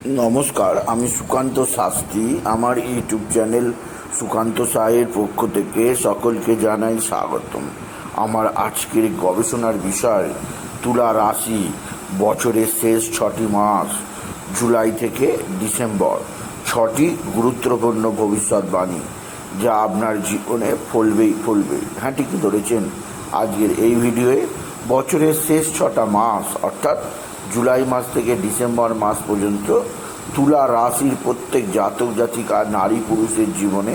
নমস্কার, আমি সুকান্ত শাস্ত্রী। আমার ইউটিউব চ্যানেল সুকান্ত সাহের পক্ষ থেকে সকলকে জানাই স্বাগতম। আমার আজকের গবেষণার বিষয় তুলা রাশি, বছরের শেষ 6টি মাস জুলাই থেকে ডিসেম্বর, 6টি গুরুত্বপূর্ণ ভবিষ্যৎবাণী যা আপনার জীবনে ফলবে। হ্যাঁ, ঠিকই ধরেছেন। আজকের এই ভিডিওয়ে বছরের শেষ 6টা মাস অর্থাৎ জুলাই মাস থেকে ডিসেম্বর মাস পর্যন্ত তুলা রাশির প্রত্যেক জাতক জাতিকা নারী পুরুষের জীবনে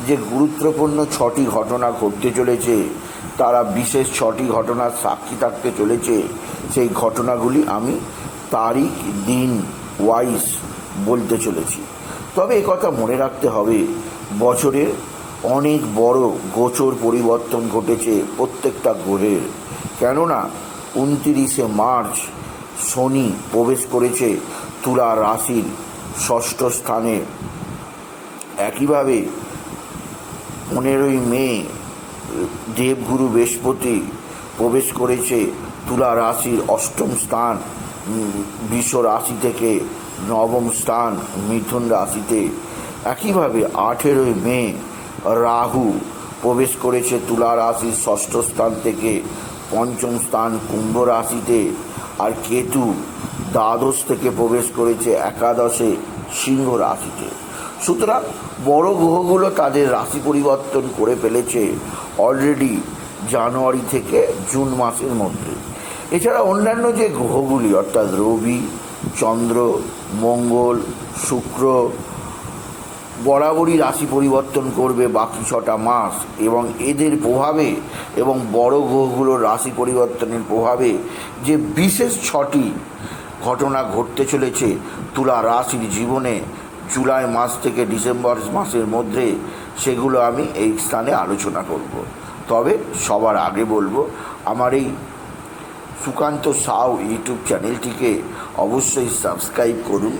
যে গুরুত্বপূর্ণ 6টি ঘটনা ঘটতে চলেছে, তারা বিশেষ 6টি ঘটনার সাক্ষী থাকতে চলেছে। সেই ঘটনাগুলি আমি তারিখ দিন ওয়াইজ বলতে চলেছি। তবে একথা মনে রাখতে হবে, বছরের অনেক বড় গোচর পরিবর্তন ঘটেছে প্রত্যেকটা গ্রহের। কেননা 29শে মার্চ শনি প্রবেশ করেছে তুলা রাশির 6ষ্ঠ স্থানে। একইভাবে 15ই মে দেবগুরু বৃহস্পতি প্রবেশ করেছে তুলা রাশির 8ম স্থান, বৃষ রাশি থেকে 9ম স্থান মিথুন রাশিতে। একইভাবে 18ই মে রাহু প্রবেশ করেছে তুলা রাশির 6ষ্ঠ স্থান থেকে 5ম স্থান কুম্ভ রাশিতে। আর কেতু দ্বাদশ থেকে প্রবেশ করেছে একাদশে সিংহ রাশিতে। সুতরাং বড় গ্রহগুলো তাদের রাশি পরিবর্তন করে ফেলেছে অলরেডি জানুয়ারি থেকে জুন মাসের মধ্যে। এছাড়া অন্যান্য যে গ্রহগুলি অর্থাৎ রবি, চন্দ্র, মঙ্গল, শুক্র বরাবরই রাশি পরিবর্তন করবে বাকি 6টা মাস, এবং এদের প্রভাবে এবং বড় গ্রহগুলোর রাশি পরিবর্তনের প্রভাবে যে বিশেষ 6টি ঘটনা ঘটতে চলেছে তুলা রাশির জীবনে জুলাই মাস থেকে ডিসেম্বর মাসের মধ্যে, সেগুলো আমি এই স্থানে আলোচনা করব। তবে সবার আগে বলবো, আমার এই সুকান্ত সাউ ইউটিউব চ্যানেলটিকে অবশ্যই সাবস্ক্রাইব করুন,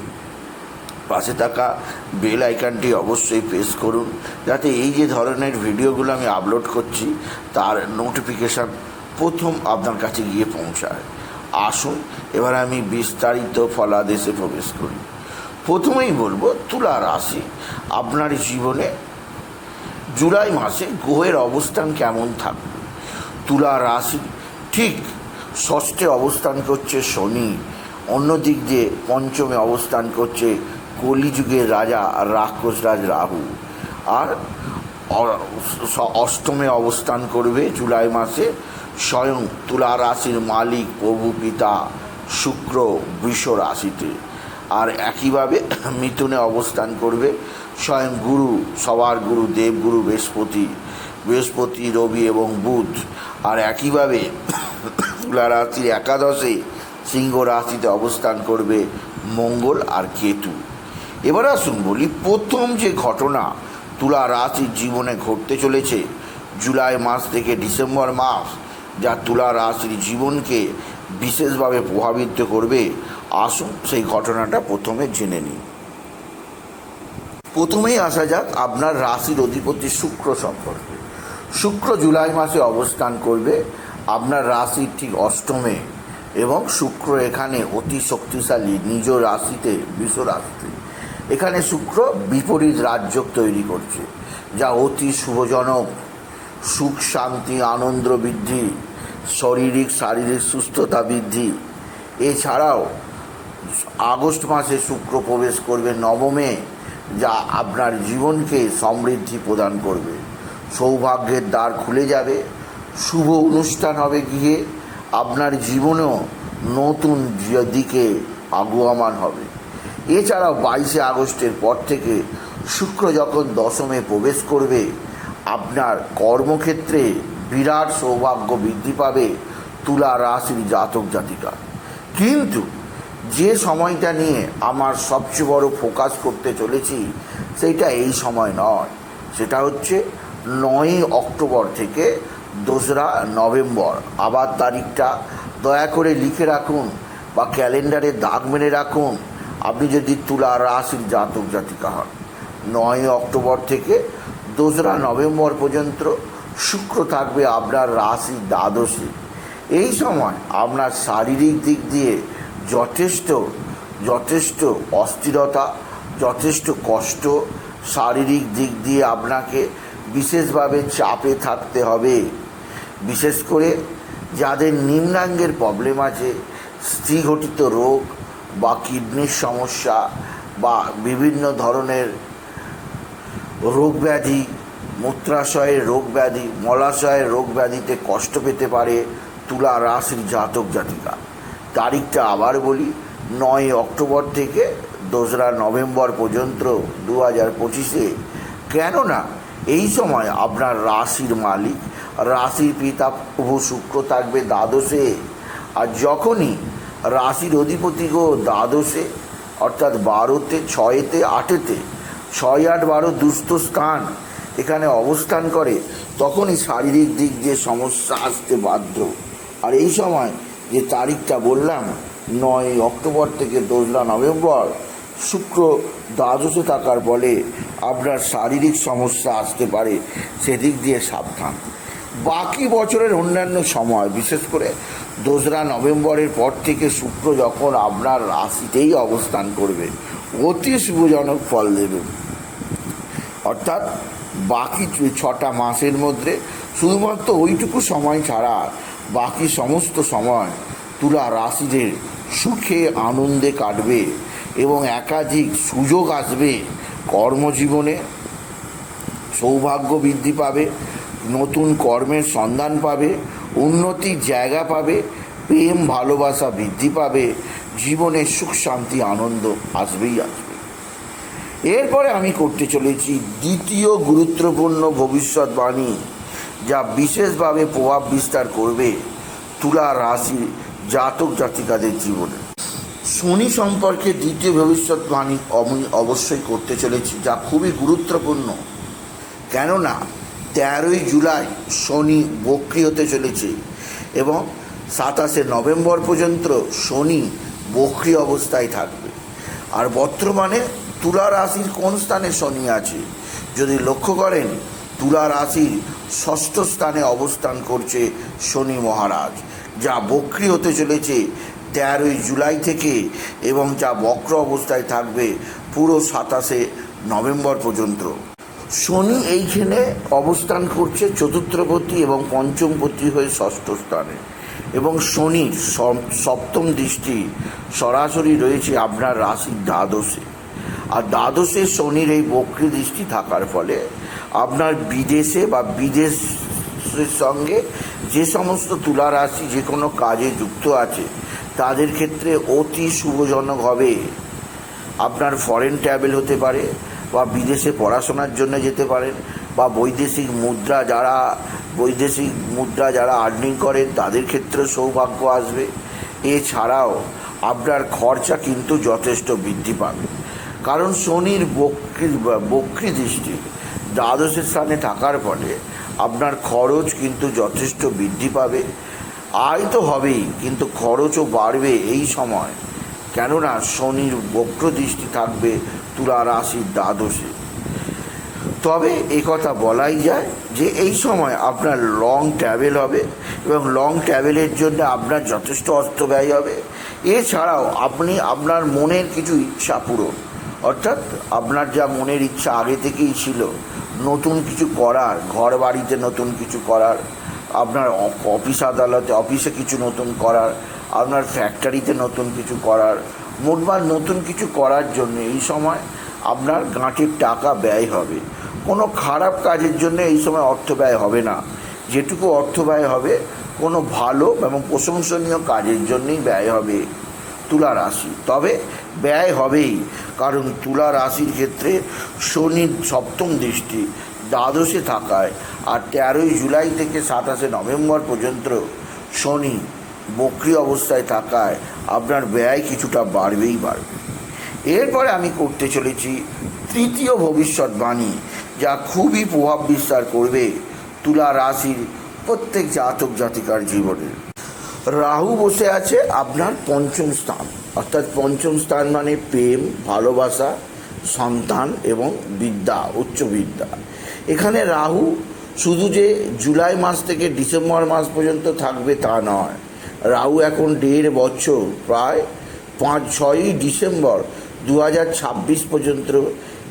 পাশে থাকা বেল আইকনটি অবশ্যই প্রেস করুন, যাতে এই যে ধরনের ভিডিওগুলো আমি আপলোড করছি তার নোটিফিকেশান প্রথম আপনার কাছে গিয়ে পৌঁছায়। আসুন এবার আমি বিস্তারিত ফলাদেশে প্রবেশ করি। প্রথমেই বলবো তুলা রাশি, আপনার জীবনে জুলাই মাসে গ্রহের অবস্থান কেমন থাকবে। তুলা রাশি ঠিক 6ষ্ঠে অবস্থান করছে শনি, অন্যদিক দিয়ে 5মে অবস্থান করছে কলিযুগের রাজা রাক্ষসরাজ রাহু, আর 8মে অবস্থান করবে জুলাই মাসে স্বয়ং তুলা রাশির মালিক প্রভু পিতা শুক্র বৃষ রাশিতে। আর একইভাবে মিথুনে অবস্থান করবে স্বয়ং গুরু, সবার গুরু দেবগুরু বৃহস্পতি, রবি এবং বুধ। আর একইভাবে তুলা রাশির একাদশে সিংহ রাশিতে অবস্থান করবে মঙ্গল আর কেতু। এবার আসুন বলি, প্রথম যে ঘটনা তুলা রাশির জীবনে ঘটতে চলেছে জুলাই মাস থেকে ডিসেম্বর মাস, যা তুলা রাশির জীবনকে বিশেষভাবে প্রভাবিত করবে। আসুন সেই ঘটনাটা প্রথমে জেনে নিই। প্রথমেই আসা যাক আপনার রাশির অধিপতি শুক্র সম্পর্কে। শুক্র জুলাই মাসে অবস্থান করবে আপনার রাশির ঠিক 8মে, এবং শুক্র এখানে অতি শক্তিশালী নিজ রাশিতে বৃষ রাশিতে। এখানে শুক্র বিপরীত রাজযোগ তৈরি করছে, যা অতি শুভজনক। সুখ শান্তি আনন্দ বৃদ্ধি, শারীরিক সুস্থতা বৃদ্ধি। এছাড়াও আগস্ট মাসে শুক্র প্রবেশ করবে 9মে, যা আপনার জীবনকে সমৃদ্ধি প্রদান করবে। সৌভাগ্যের দ্বার খুলে যাবে, শুভ অনুষ্ঠান হবে গিয়ে, আপনার জীবনেও নতুন দিকে আগুয়ামান হবে। এছাড়াও 22শে আগস্টের পর থেকে শুক্র যখন 10মে প্রবেশ করবে, আপনার কর্মক্ষেত্রে বিরাট সৌভাগ্য বৃদ্ধি পাবে তুলা রাশির জাতক জাতিকা। কিন্তু যে সময়টা নিয়ে আমার সবচেয়ে বড় ফোকাস করতে চলেছি সেইটা এই সময় নয়, সেটা হচ্ছে 9ই অক্টোবর থেকে 2রা নভেম্বর। আবার তারিখটা দয়া করে লিখে রাখুন বা ক্যালেন্ডারে দাগ মেরে রাখুন, আপনি যদি তুলা রাশির জাতক জাতিকা হন। 9ই অক্টোবর থেকে 2রা নভেম্বর পর্যন্ত শুক্র থাকবে আপনার রাশির দ্বাদশে। এই সময় আপনার শারীরিক দিক দিয়ে যথেষ্ট যথেষ্ট অস্থিরতা, যথেষ্ট কষ্ট, শারীরিক দিক দিয়ে আপনাকে বিশেষভাবে চাপে থাকতে হবে। বিশেষ করে যাদের নিম্নাঙ্গের প্রবলেম আছে, স্ত্রীঘটিত রোগ বা কিডনির সমস্যা বা বিভিন্ন ধরনের রোগ ব্যাধি, মূত্রাশয়ের রোগ ব্যাধি, মলাশয়ের রোগ ব্যাধিতে কষ্ট পেতে পারে তুলা রাশির জাতক জাতিকা। তারিখটা আবার বলি, 9 অক্টোবর থেকে 2রা নভেম্বর পর্যন্ত 2025। কেননা এই সময় আপনার রাশির মালিক, রাশির পিতা প্রভু শুক্র থাকবে দ্বাদশে। আর যখনই রাশির অধিপতি গো দ্বাদশে, অর্থাৎ 12তে, 6-তে, 8-তে, 6, 8, 12 দুস্থ স্থান এখানে অবস্থান করে, তখনই শারীরিক দিক দিয়ে সমস্যা আসতে বাধ্য। আর এই সময় যে তারিখটা বললাম, 9 অক্টোবর থেকে 2রা নভেম্বর, শুক্র দ্বাদশে থাকার ফলে আপনার শারীরিক সমস্যা আসতে পারে, সেদিক দিয়ে সাবধান। বাকি বছরের অন্যান্য সময়, বিশেষ করে 2রা নভেম্বরের পর থেকে শুক্র যখন আপনার রাশিতেই অবস্থান করবে, অতি শুভজনক ফল দেবে। অর্থাৎ বাকি 6টা মাসের মধ্যে শুধুমাত্র ওইটুকু সময় ছাড়া বাকি সমস্ত সময় তুলা রাশিদের সুখে আনন্দে কাটবে এবং একাধিক সুযোগ আসবে কর্মজীবনে, সৌভাগ্য বৃদ্ধি পাবে, নতুন কর্মের সন্ধান পাবে, উন্নতির জায়গা পাবে, প্রেম ভালোবাসা বৃদ্ধি পাবে, জীবনে সুখ শান্তি আনন্দ আসবেই আসবে। এরপরে আমি করতে চলেছি দ্বিতীয় গুরুত্বপূর্ণ ভবিষ্যৎবাণী, যা বিশেষভাবে প্রভাব বিস্তার করবে তুলা রাশির জাতক জাতিকাদের জীবনে। শনি সম্পর্কে দ্বিতীয় ভবিষ্যৎবাণী আমি অবশ্যই করতে চলেছি, যা খুবই গুরুত্বপূর্ণ। কেননা 13ই জুলাই শনি বক্রী হতে চলেছে এবং 27শে নভেম্বর পর্যন্ত শনি বক্রী অবস্থায় থাকবে। আর বর্তমানে তুলা রাশির কোন স্থানে শনি আছে যদি লক্ষ্য করেন, তুলা রাশির 6ষ্ঠ স্থানে অবস্থান করছে শনি মহারাজ, যা বক্রী হতে চলেছে 13ই জুলাই থেকে এবং যা বক্র অবস্থায় থাকবে পুরো 27শে নভেম্বর পর্যন্ত। শনি এইখানে অবস্থান করছে চতুর্থপতি এবং পঞ্চমপতি হয়ে 6ষ্ঠ স্থানে, এবং শনির সপ্তম দৃষ্টি সরাসরি রয়েছে আপনার রাশির দ্বাদশে। আর দ্বাদশে শনির এই বক্রী দৃষ্টি থাকার ফলে আপনার বিদেশে বা বিদেশের সঙ্গে যে সমস্ত তুলা রাশি যে কোনো কাজে যুক্ত আছে তাদের ক্ষেত্রে অতি শুভজনক হবে। আপনার ফরেন ট্রাভেল হতে পারে বা বিদেশে পড়াশোনার জন্য যেতে পারেন, বা বৈদেশিক মুদ্রা যারা আর্নিং করেন তাদের ক্ষেত্রে সৌভাগ্য আসবে। এছাড়াও আপনার খরচা কিন্তু যথেষ্ট বৃদ্ধি পাবে, কারণ শনির বক্রী দৃষ্টি দ্বাদশের স্থানে থাকার ফলে আপনার খরচ কিন্তু যথেষ্ট বৃদ্ধি পাবে। আয় তো হবেই, কিন্তু খরচও বাড়বে এই সময়, কেননা শনির বক্র দৃষ্টি থাকবে তুলা রাশির দ্বাদশে। তবে কথা বলাই যায় যে এই সময় আপনার লং ট্রাভেল হবে এবং লং ট্রাভেলের জন্য আপনার যথেষ্ট অর্থ ব্যয় হবে। এছাড়াও আপনি আপনার মনের কিছু ইচ্ছা পূরণ, অর্থাৎ আপনার যা মনের ইচ্ছা আগে থেকেই ছিল নতুন কিছু করার, ঘর বাড়িতে নতুন কিছু করার, আপনার অফিস আদালতে অফিসে কিছু নতুন করার, আপনার ফ্যাক্টরিতে নতুন কিছু করার, মোটমাট নতুন কিছু করার জন্য এই সময় আপনার গাঁটের টাকা ব্যয় হবে। কোনো খারাপ কাজের জন্য এই সময় অর্থ ব্যয় হবে না, যেটুকু অর্থ ব্যয় হবে কোনো ভালো এবং প্রশংসনীয় কাজের জন্যই ব্যয় হবে তুলা রাশি। তবে ব্যয় হবেই, কারণ তুলা রাশির ক্ষেত্রে শনির সপ্তম দৃষ্টি দ্বাদশে থাকায় আর 13ই জুলাই থেকে 27শে নভেম্বর পর্যন্ত শনি বক্রী অবস্থায় থাকায় আপনার ব্যয় কিছুটা বাড়বেই বাড়বে। এরপরে আমি করতে চলেছি তৃতীয় ভবিষ্যৎবাণী, যা খুবই প্রভাব বিস্তার করবে তুলা রাশির প্রত্যেক জাতক জাতিকার জীবনে। রাহু বসে আছে আপনার পঞ্চম স্থান, অর্থাৎ পঞ্চম স্থান মানে প্রেম, ভালোবাসা, সন্তান এবং বিদ্যা, উচ্চ বিদ্যা। এখানে রাহু শুধু যে জুলাই মাস থেকে ডিসেম্বর মাস পর্যন্ত থাকবে তা নয়, রাহু এখন 1.5 বছর প্রায় 6ই ডিসেম্বর 2026 পর্যন্ত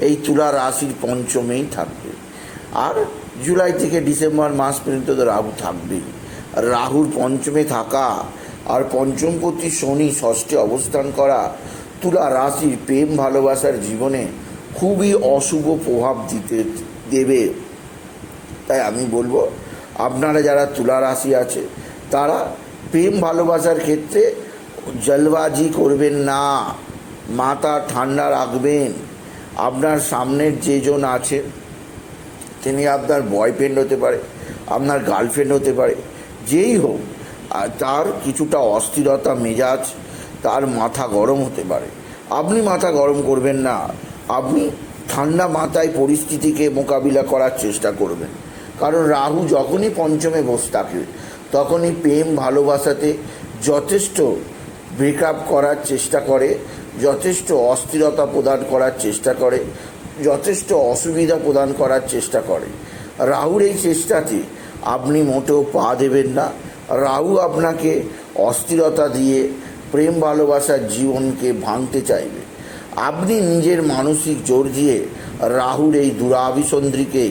এই তুলা রাশির পঞ্চমেই থাকবে। আর জুলাই থেকে ডিসেম্বর মাস পর্যন্ত তো রাহু থাকবেই। রাহুর পঞ্চমে থাকা আর পঞ্চমপতি শনি ষষ্ঠে অবস্থান করা তুলা রাশির প্রেম ভালোবাসার জীবনে খুবই অশুভ প্রভাব দেবে। তাই আমি বলবো, আপনারা যারা তুলা রাশি আছে তারা প্রেম ভালোবাসার ক্ষেত্রে জলবাজি করবেন না, মাথা ঠান্ডা রাখবেন। আপনার সামনের যেজন আছে তিনি আপনার বয়ফ্রেন্ড হতে পারে, আপনার গার্লফ্রেন্ড হতে পারে, যেই হোক, আর তার কিছুটা অস্থিরতা মেজাজ, তার মাথা গরম হতে পারে। আপনি মাথা গরম করবেন না, আপনি ঠান্ডা মাথায় পরিস্থিতিকে মোকাবিলা করার চেষ্টা করবেন। কারণ রাহু যখনই পঞ্চমে বসে থাকে তখনই প্রেম ভালোবাসাতে যথেষ্ট ব্রেকআপ করার চেষ্টা করে, যথেষ্ট অস্থিরতা প্রদান করার চেষ্টা করে, যথেষ্ট অসুবিধা প্রদান করার চেষ্টা করে। রাহুর এই চেষ্টাতে আপনি মোটেও পা দেবেন না। রাহু আপনাকে অস্থিরতা দিয়ে প্রেম ভালোবাসার জীবনকে ভাঙতে চাইবে। আপনি নিজের মানসিক জোর দিয়ে রাহুর এই দুরাভিসন্ধিকে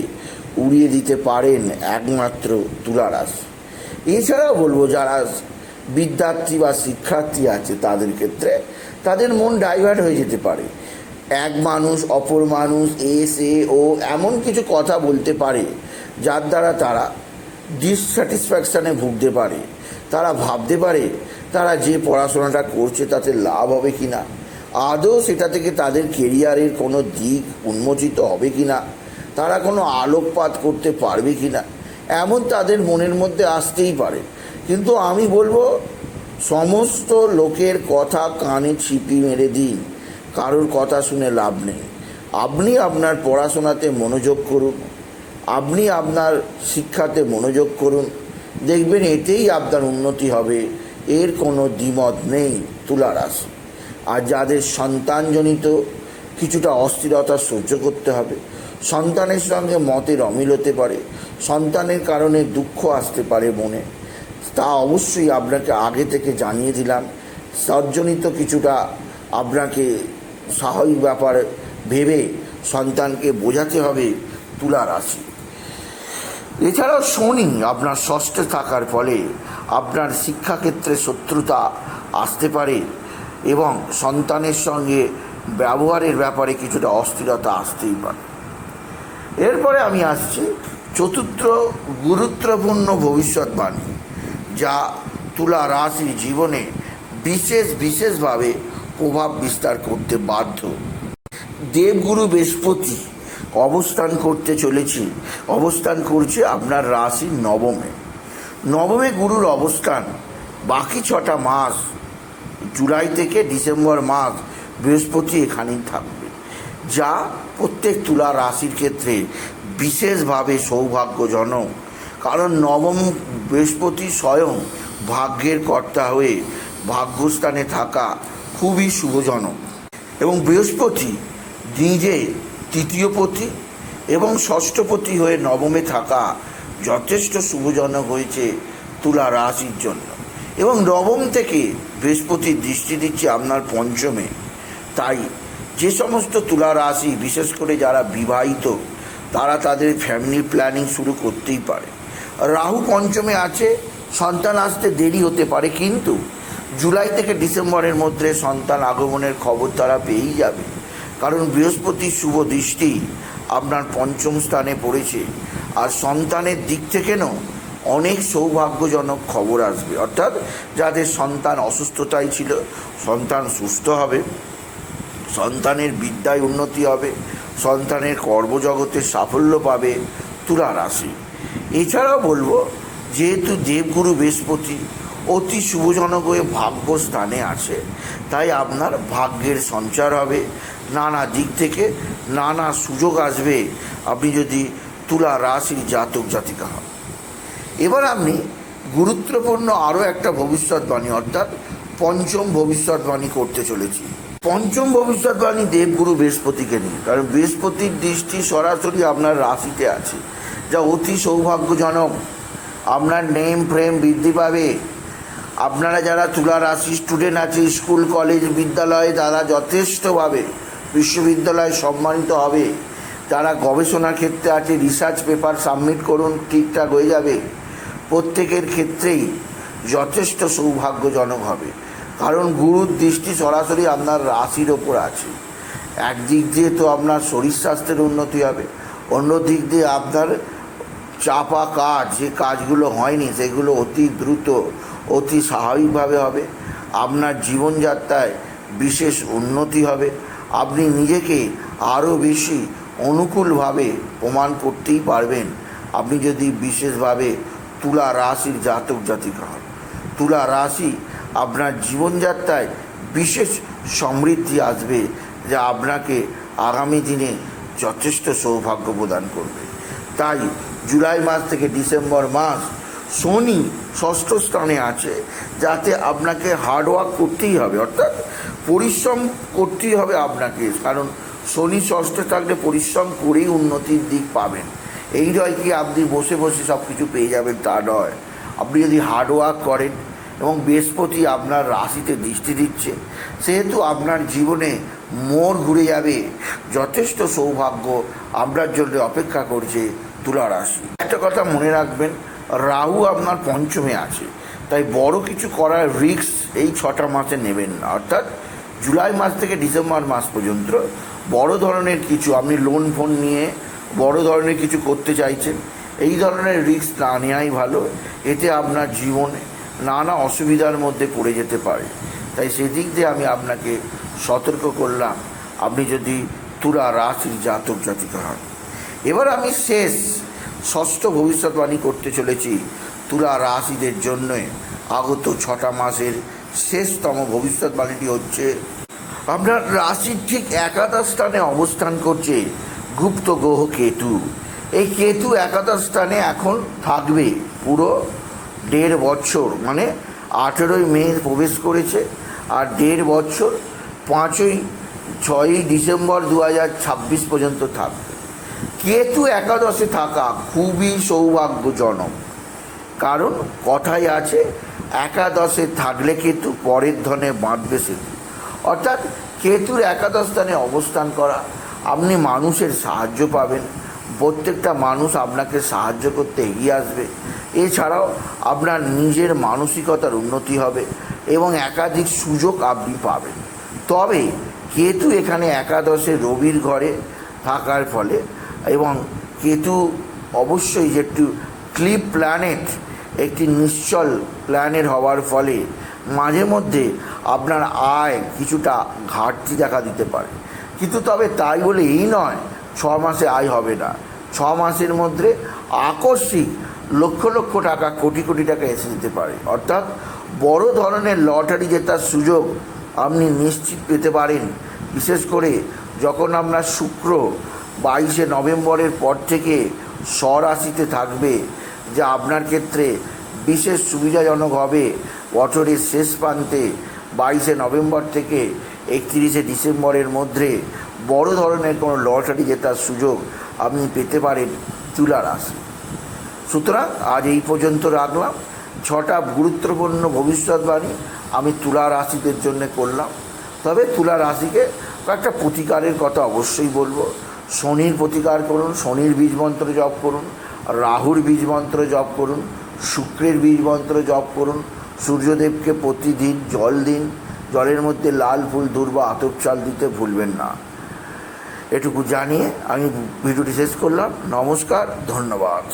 উড়িয়ে দিতে পারেন একমাত্র তুলা রাশি। এছাড়াও বলবো, যারা বিদ্যার্থী বা শিক্ষার্থী আছে তাদের ক্ষেত্রে তাদের মন ডাইভার্ট হয়ে যেতে পারে। এক মানুষ অপর মানুষ ও এমন কিছু কথা বলতে পারে যার দ্বারা তারা ডিসস্যাটিসফ্যাকশানে ভুগতে পারে। তারা ভাবতে পারে তারা যে পড়াশোনাটা করছে তাতে লাভ হবে কি না, আদৌ সেটা থেকে তাদের কেরিয়ারের কোনো দিক উন্মোচিত হবে কি না, তারা কোনো আলোকপাত করতে পারবে কি না, এমন তাদের মনের মধ্যে আসতেই পারে। কিন্তু আমি বলবো, সমস্ত লোকের কথা কানে ছিপি মেরে দিন, কারোর কথা শুনে লাভ নেই। আপনি আপনার পড়াশোনাতে মনোযোগ করুন, আপনি আপনার শিক্ষাতে মনোযোগ করুন, দেখবেন এতেই আপনার উন্নতি হবে, এর কোনো দ্বিমত নেই তুলা রাশি। আর যাদের সন্তানজনিত কিছুটা অস্থিরতা সহ্য করতে হবে, সন্তানের সঙ্গে মতের অমিল হতে পারে, সন্তানের কারণে দুঃখ আসতে পারে মনে, তা অবশ্যই আপনাকে আগে থেকে জানিয়ে দিলাম। তজ্জনিত কিছুটা আপনাকে স্বাভাবিক ব্যাপার ভেবে সন্তানকে বোঝাতে হবে তুলা রাশি। এছাড়াও শনি আপনার ষষ্ঠে থাকার ফলে আপনার শিক্ষাক্ষেত্রে শত্রুতা আসতে পারে এবং সন্তানের সঙ্গে ব্যবহারের ব্যাপারে কিছুটা অস্থিরতা আসতেই পারে। এরপরে আমি আসছি চতুর্থ গুরুত্বপূর্ণ ভবিষ্যৎবাণী, যা তুলা রাশির জীবনে বিশেষভাবে প্রভাব বিস্তার করতে বাধ্য। দেবগুরু বৃহস্পতি অবস্থান করছে আপনার রাশির নবমে গুরুর অবস্থান বাকি 6টা মাস, জুলাই থেকে ডিসেম্বর মাস বৃহস্পতি এখানেই থাকবে, যা প্রত্যেক তুলা রাশির ক্ষেত্রে বিশেষভাবে সৌভাগ্যজনক। কারণ নবম বৃহস্পতি স্বয়ং ভাগ্যের কর্তা হয়ে ভাগ্যস্থানে থাকা খুবই শুভজনক। এবং বৃহস্পতি নিজে তৃতীয়পতি এবং ষষ্ঠপতি হয়ে নবমে থাকা যথেষ্ট শুভজনক হয়েছে তুলা রাশির জন্য। এবং নবম থেকে বৃহস্পতির দৃষ্টি দিচ্ছে আপনার পঞ্চমে। তাই যে সমস্ত তুলা রাশি, বিশেষ করে যারা বিবাহিত, তারা তাদের ফ্যামিলি প্ল্যানিং শুরু করতেই পারে। রাহু পঞ্চমে আছে, সন্তান আসতে দেরি হতে পারে, কিন্তু জুলাই থেকে ডিসেম্বরের মধ্যে সন্তান আগমনের খবর তারা পেয়েই যাবে। কারণ বৃহস্পতির শুভ দৃষ্টি আপনার পঞ্চম স্থানে পড়েছে। আর সন্তানের দিক থেকেও অনেক সৌভাগ্যজনক খবর আসবে। অর্থাৎ যাদের সন্তান অসুস্থতায় ছিল, সন্তান সুস্থ হবে, সন্তানের বিদ্যায় উন্নতি হবে, সন্তানের কর্মজগতে সাফল্য পাবে তুলা রাশি। এছাড়াও বলবো, যেহেতু দেবগুরু বৃহস্পতি অতি শুভজনক হয়ে ভাগ্য স্থানে আছে, তাই আপনার ভাগ্যের সঞ্চার হবে, নানা দিক থেকে নানা সুযোগ আসবে আপনি যদি তুলা রাশির জাতক জাতিকা হন। এবার আপনি গুরুত্বপূর্ণ আরও একটা ভবিষ্যৎবাণী, অর্থাৎ পঞ্চম ভবিষ্যৎবাণী করতে চলেছি। পঞ্চম ভবিষ্যৎবাণী দেবগুরু বৃহস্পতিকে নিয়ে। কারণ বৃহস্পতির দৃষ্টি সরাসরি আপনার রাশিতে আছে, যা অতি সৌভাগ্যজনক। আপনার নেম ফ্রেম বৃদ্ধি পাবে, আপনারা যারা তুলা রাশি স্টুডেন্ট আছে, স্কুল কলেজ বিদ্যালয়ে তারা যথেষ্টভাবে বিশ্ববিদ্যালয়ে সম্মানিত হবে। যারা গবেষণার ক্ষেত্রে আছে, রিসার্চ পেপার সাবমিট করুন, ঠিকঠাক হয়ে যাবে। প্রত্যেকের ক্ষেত্রেই যথেষ্ট সৌভাগ্যজনক হবে, কারণ গুরুর দৃষ্টি সরাসরি আপনার রাশির ওপর আছে। একদিক দিয়ে তো আপনার শরীর স্বাস্থ্যের উন্নতি হবে, অন্য দিক দিয়ে আপনার চাপা কাজ, যে কাজগুলো হয়নি সেগুলো অতি দ্রুত অতি স্বাভাবিকভাবে হবে। আপনার জীবনযাত্রায় বিশেষ উন্নতি হবে। আপনি নিজেকে আরও বেশি অনুকূলভাবে প্রমাণ করতেই পারবেন আপনি যদি বিশেষভাবে তুলা রাশির জাতক জাতিকা হন। তুলা রাশি আপনার জীবনযাত্রায় বিশেষ সমৃদ্ধি আসবে, যা আপনাকে আগামী দিনে যথেষ্ট সৌভাগ্য প্রদান করবে। তাই জুলাই মাস থেকে ডিসেম্বর মাস শনি ষষ্ঠ স্থানে আছে, যাতে আপনাকে হার্ডওয়ার্ক করতেই হবে, অর্থাৎ পরিশ্রম করতেই হবে আপনাকে। কারণ শনি ষষ্ঠ থাকলে পরিশ্রম করেই উন্নতির দিক পাবেন। এই নয় কি আপনি বসে বসে সব কিছু পেয়ে যাবেন, তা নয়। আপনি যদি হার্ডওয়ার্ক করেন এবং বৃহস্পতি আপনার রাশিতে দৃষ্টি দিচ্ছে, সেহেতু আপনার জীবনে মোড় ঘুরে যাবে। যথেষ্ট সৌভাগ্য আপনার জন্য অপেক্ষা করছে তুলা রাশি। একটা কথা মনে রাখবেন, রাহু আপনার পঞ্চমে আছে, তাই বড় কিছু করার রিস্ক এই 6টা মাসে নেবেন না। অর্থাৎ জুলাই মাস থেকে ডিসেম্বর মাস পর্যন্ত বড় ধরনের কিছু আপনি লোন ফোন নিয়ে বড় ধরনের কিছু করতে চাইছেন, এই ধরনের রিস্ক না নেওয়াই ভালো। এতে আপনার জীবনে নানা অসুবিধার মধ্যে পড়ে যেতে পারে। তাই সেদিক দিয়ে আমি আপনাকে সতর্ক করলাম, আপনি যদি তুলা রাশির জাতক জাতিকা হন। এবার আমি ষষ্ঠ ভবিষ্যৎবাণী করতে চলেছি তুলা রাশিদের জন্য। আগত 6টা মাসের শেষতম ভবিষ্যৎবাণীটি হচ্ছে, আপনার রাশির ঠিক একাদশ স্থানে অবস্থান করছে গুপ্ত গ্রহ কেতু। এই কেতু একাদশ স্থানে এখন থাকবে পুরো 1.5 বছর, মানে 18ই মে প্রবেশ করেছে, আর 1.5 বছর 6ই ডিসেম্বর 2026 পর্যন্ত থাকবে। কেতু একাদশে থাকা খুবই সৌভাগ্যজনক, কারণ কথাই আছে, একাদশে থাকলে কেতু পরের ধনে বাঁধবে সেতু। অর্থাৎ কেতুর একাদশ স্থানে অবস্থান করা, আপনি মানুষের সাহায্য পাবেন, প্রত্যেকটা মানুষ আপনাকে সাহায্য করতে এগিয়ে আসবে। এছাড়াও আপনার নিজের মানসিকতার উন্নতি হবে এবং একাধিক সুযোগ আপনি পাবেন। তবে কেতু এখানে একাদশে রবির ঘরে থাকার ফলে, এবং কেতু অবশ্যই যে একটু ক্লিপ প্ল্যানেট, একটি নিশ্চল প্ল্যানেট হওয়ার ফলে মাঝে মধ্যে আপনার আয় কিছুটা ঘাটতি দেখা দিতে পারে। কিন্তু তবে তাই বলে এই নয় 6 মাসে আয় হবে না। 6 মাসের মধ্যে আকস্মিক লক্ষ লক্ষ টাকা, কোটি কোটি টাকা এসে যেতে পারে। অর্থাৎ বড় ধরনের লটারি জেতার সুযোগ আপনি নিশ্চিত পেতে পারেন। বিশেষ করে যখন আপনার শুক্র 22শে নভেম্বরের পর থেকে স্বরাশিতে থাকবে, যা আপনার ক্ষেত্রে বিশেষ সুবিধাজনক হবে। বছরের শেষ প্রান্তে 22শে নভেম্বর থেকে 31শে ডিসেম্বরের মধ্যে বড় ধরনের কোনো লটারি জেতার সুযোগ আপনি পেতে পারেন তুলা রাশি। সুতরাং আজ এই পর্যন্ত রাখলাম। 6টা গুরুত্বপূর্ণ ভবিষ্যৎবাণী আমি তুলা রাশিদের জন্য করলাম। তবে তুলা রাশিকে কয়েকটা প্রতিকারের কথা অবশ্যই বলবো। শনির প্রতিকার করুন, শনির বীজ মন্ত্র জপ করুন, রাহুর বীজ মন্ত্র জপ করুন, শুক্রের বীজ মন্ত্র জপ করুন, সূর্যদেবকে প্রতিদিন জল দিন, জলের মধ্যে লাল ফুল, দূর্বা, আতপ চাল দিতে ভুলবেন না। এটুকু জানিয়ে আমি ভিডিওটি শেষ করলাম। নমস্কার, ধন্যবাদ।